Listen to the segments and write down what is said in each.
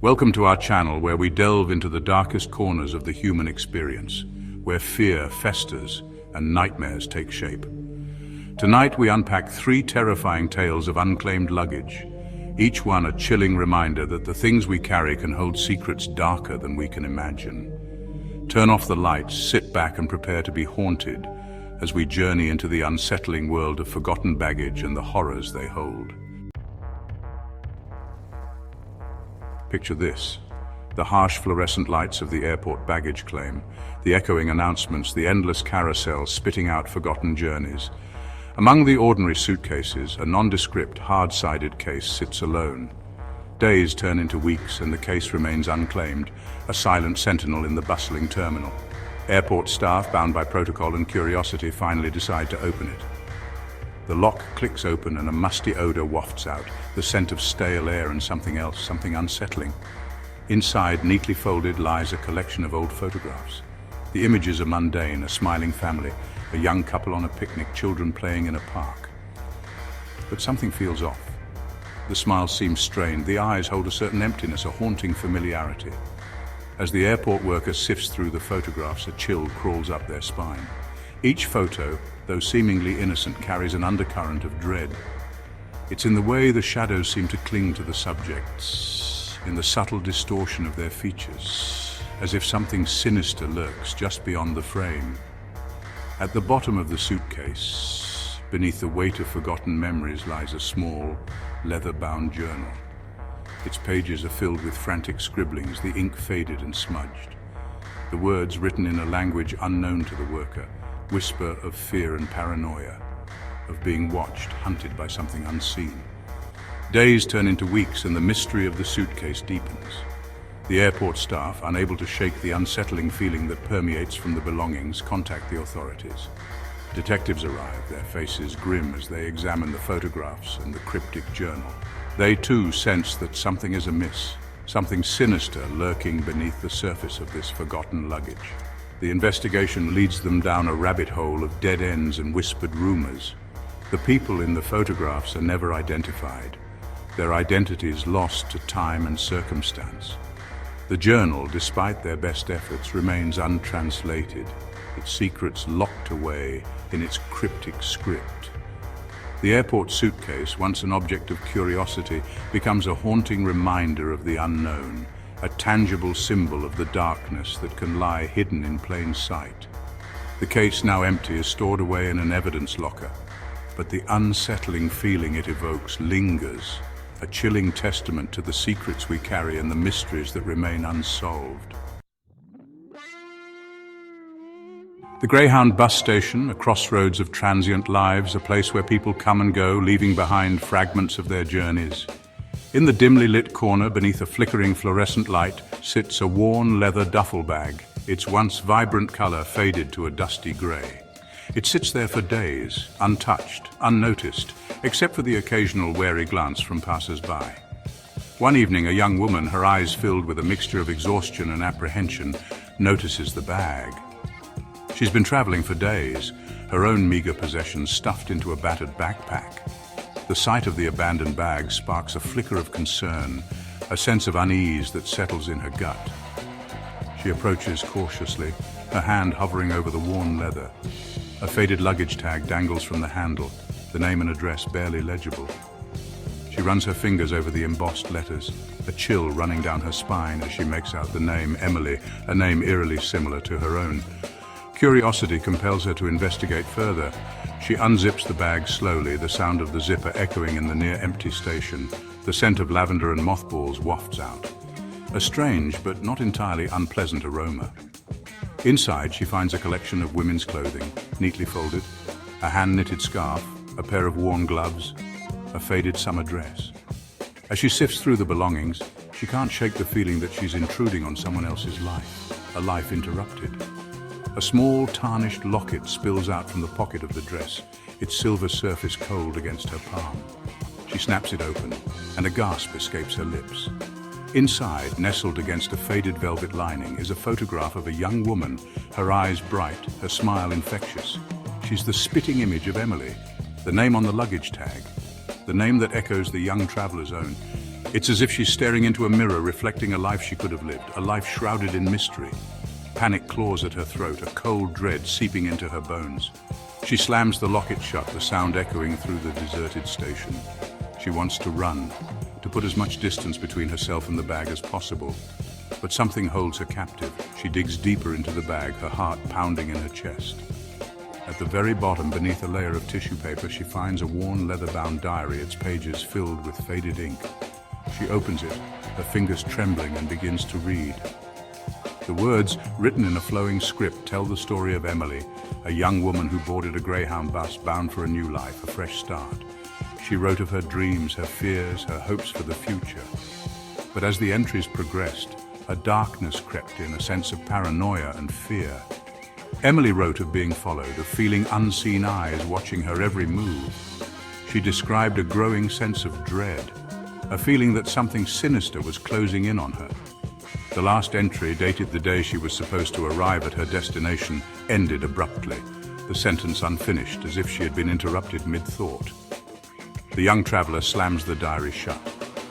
Welcome to our channel where we delve into the darkest corners of the human experience, where fear festers and nightmares take shape. Tonight we unpack 3 terrifying tales of unclaimed luggage, each one a chilling reminder that the things we carry can hold secrets darker than we can imagine. Turn off the lights, sit back and prepare to be haunted as we journey into the unsettling world of forgotten baggage and the horrors they hold. Picture this: the harsh fluorescent lights of the airport baggage claim, the echoing announcements, the endless carousel spitting out forgotten journeys. Among the ordinary suitcases, a nondescript, hard-sided case sits alone. Days turn into weeks and the case remains unclaimed, a silent sentinel in the bustling terminal. Airport staff, bound by protocol and curiosity, finally decide to open it. The lock clicks open and a musty odor wafts out, the scent of stale air and something else, something unsettling. Inside, neatly folded, lies a collection of old photographs. The images are mundane: a smiling family, a young couple on a picnic, children playing in a park. But something feels off. The smile seems strained, the eyes hold a certain emptiness, a haunting familiarity. As the airport worker sifts through the photographs, a chill crawls up their spine. Each photo, though seemingly innocent, carries an undercurrent of dread. It's in the way the shadows seem to cling to the subjects, in the subtle distortion of their features, as if something sinister lurks just beyond the frame. At the bottom of the suitcase, beneath the weight of forgotten memories, lies a small, leather-bound journal. Its pages are filled with frantic scribblings, the ink faded and smudged. The words, written in a language unknown to the worker, whisper of fear and paranoia, of being watched, hunted by something unseen. Days turn into weeks and the mystery of the suitcase deepens. The airport staff, unable to shake the unsettling feeling that permeates from the belongings, contact the authorities. Detectives arrive, their faces grim as they examine the photographs and the cryptic journal. They too sense that something is amiss, something sinister lurking beneath the surface of this forgotten luggage. The investigation leads them down a rabbit hole of dead ends and whispered rumors. The people in the photographs are never identified, their identities lost to time and circumstance. The journal, despite their best efforts, remains untranslated, its secrets locked away in its cryptic script. The airport suitcase, once an object of curiosity, becomes a haunting reminder of the unknown, a tangible symbol of the darkness that can lie hidden in plain sight. The case, now empty, is stored away in an evidence locker, but the unsettling feeling it evokes lingers, a chilling testament to the secrets we carry and the mysteries that remain unsolved. The Greyhound bus station, a crossroads of transient lives, a place where people come and go, leaving behind fragments of their journeys. In the dimly lit corner, beneath a flickering fluorescent light, sits a worn leather duffel bag, its once vibrant color faded to a dusty gray. It sits there for days, untouched, unnoticed, except for the occasional wary glance from passers-by. One evening, a young woman, her eyes filled with a mixture of exhaustion and apprehension, notices the bag. She's been traveling for days, her own meager possessions stuffed into a battered backpack. The sight of the abandoned bag sparks a flicker of concern, a sense of unease that settles in her gut. She approaches cautiously, her hand hovering over the worn leather. A faded luggage tag dangles from the handle, the name and address barely legible. She runs her fingers over the embossed letters, a chill running down her spine as she makes out the name Emily, a name eerily similar to her own. Curiosity compels her to investigate further. She unzips the bag slowly, the sound of the zipper echoing in the near-empty station. The scent of lavender and mothballs wafts out. A strange but not entirely unpleasant aroma. Inside, she finds a collection of women's clothing, neatly folded, a hand-knitted scarf, a pair of worn gloves, a faded summer dress. As she sifts through the belongings, she can't shake the feeling that she's intruding on someone else's life, a life interrupted. A small, tarnished locket spills out from the pocket of the dress, its silver surface cold against her palm. She snaps it open, and a gasp escapes her lips. Inside, nestled against a faded velvet lining, is a photograph of a young woman, her eyes bright, her smile infectious. She's the spitting image of Emily, the name on the luggage tag, the name that echoes the young traveler's own. It's as if she's staring into a mirror reflecting a life she could have lived, a life shrouded in mystery. Panic claws at her throat, a cold dread seeping into her bones. She slams the locket shut, the sound echoing through the deserted station. She wants to run, to put as much distance between herself and the bag as possible. But something holds her captive. She digs deeper into the bag, her heart pounding in her chest. At the very bottom, beneath a layer of tissue paper, she finds a worn leather-bound diary, its pages filled with faded ink. She opens it, her fingers trembling, and begins to read. The words, written in a flowing script, tell the story of Emily, a young woman who boarded a Greyhound bus bound for a new life, a fresh start. She wrote of her dreams, her fears, her hopes for the future. But as the entries progressed, a darkness crept in, a sense of paranoia and fear. Emily wrote of being followed, of feeling unseen eyes watching her every move. She described a growing sense of dread, a feeling that something sinister was closing in on her. The last entry, dated the day she was supposed to arrive at her destination, ended abruptly, the sentence unfinished, as if she had been interrupted mid-thought. The young traveler slams the diary shut,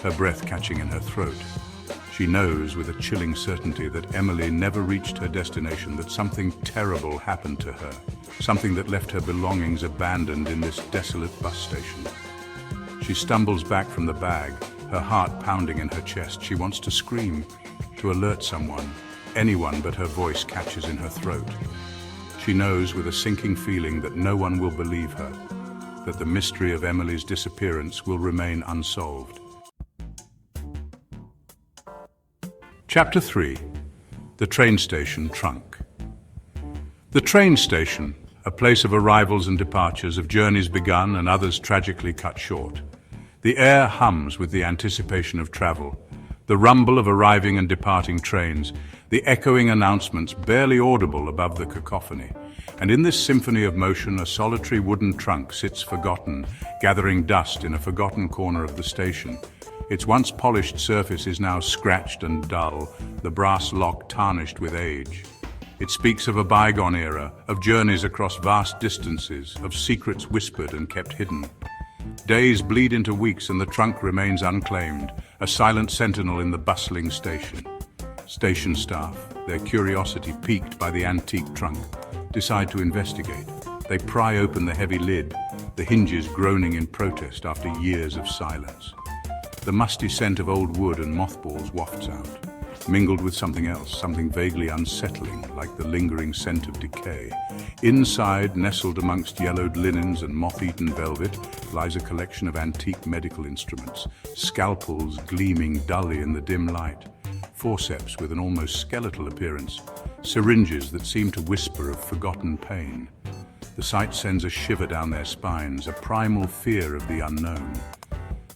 her breath catching in her throat. She knows with a chilling certainty that Emily never reached her destination, that something terrible happened to her, something that left her belongings abandoned in this desolate bus station. She stumbles back from the bag, her heart pounding in her chest. She wants to scream, to alert someone, anyone, but her voice catches in her throat. She knows with a sinking feeling that no one will believe her, that the mystery of Emily's disappearance will remain unsolved. Chapter 3. The Train Station Trunk. The train station, a place of arrivals and departures, of journeys begun and others tragically cut short. The air hums with the anticipation of travel, the rumble of arriving and departing trains, the echoing announcements barely audible above the cacophony. And in this symphony of motion, a solitary wooden trunk sits forgotten, gathering dust in a forgotten corner of the station. Its once polished surface is now scratched and dull, the brass lock tarnished with age. It speaks of a bygone era, of journeys across vast distances, of secrets whispered and kept hidden. Days bleed into weeks and the trunk remains unclaimed, a silent sentinel in the bustling station. Station staff, their curiosity piqued by the antique trunk, decide to investigate. They pry open the heavy lid, the hinges groaning in protest after years of silence. The musty scent of old wood and mothballs wafts out, mingled with something else, something vaguely unsettling, like the lingering scent of decay. Inside, nestled amongst yellowed linens and moth-eaten velvet, lies a collection of antique medical instruments, scalpels gleaming dully in the dim light, forceps with an almost skeletal appearance, syringes that seem to whisper of forgotten pain. The sight sends a shiver down their spines, a primal fear of the unknown.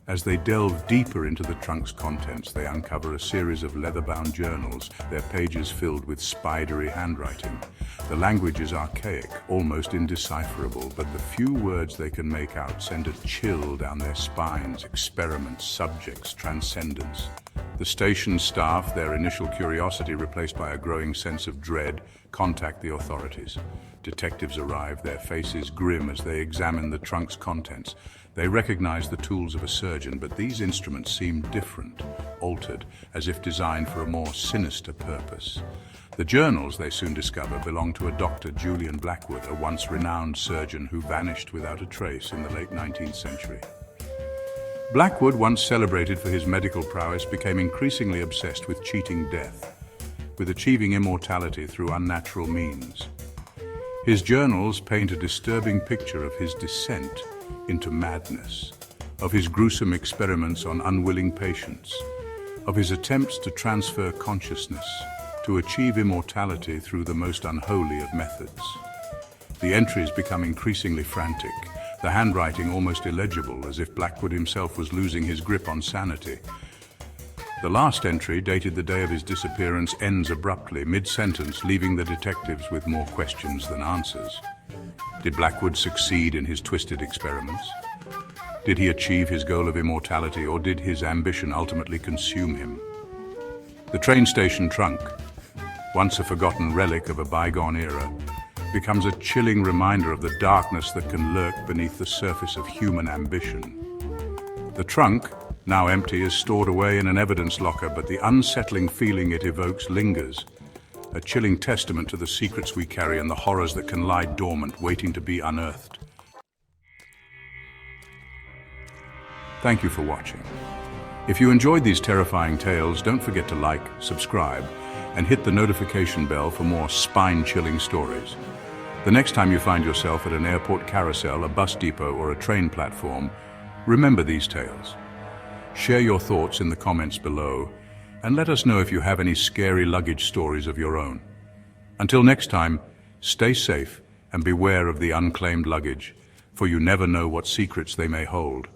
As they delve deeper into the trunk's contents, they uncover a series of leather-bound journals, their pages filled with spidery handwriting. The language is archaic, almost indecipherable, but the few words they can make out send a chill down their spines. Experiments, subjects, transcendence. The station staff, their initial curiosity replaced by a growing sense of dread, contact the authorities. Detectives arrive, their faces grim as they examine the trunk's contents. They recognize the tools of a surgeon, but these instruments seem different, altered, as if designed for a more sinister purpose. The journals, they soon discover, belong to a Dr. Julian Blackwood, a once renowned surgeon who vanished without a trace in the late 19th century. Blackwood, once celebrated for his medical prowess, became increasingly obsessed with cheating death, with achieving immortality through unnatural means. His journals paint a disturbing picture of his descent into madness, of his gruesome experiments on unwilling patients, of his attempts to transfer consciousness, to achieve immortality through the most unholy of methods. The entries become increasingly frantic, the handwriting almost illegible, as if Blackwood himself was losing his grip on sanity. The last entry, dated the day of his disappearance, ends abruptly, mid-sentence, leaving the detectives with more questions than answers. Did Blackwood succeed in his twisted experiments? Did he achieve his goal of immortality, or did his ambition ultimately consume him? The train station trunk, once a forgotten relic of a bygone era, becomes a chilling reminder of the darkness that can lurk beneath the surface of human ambition. The trunk, now empty, is stored away in an evidence locker, but the unsettling feeling it evokes lingers. A chilling testament to the secrets we carry and the horrors that can lie dormant, waiting to be unearthed. Thank you for watching. If you enjoyed these terrifying tales, don't forget to like, subscribe, and hit the notification bell for more spine-chilling stories. The next time you find yourself at an airport carousel, a bus depot, or a train platform, remember these tales. Share your thoughts in the comments below, and let us know if you have any scary luggage stories of your own. Until next time, stay safe and beware of the unclaimed luggage, for you never know what secrets they may hold.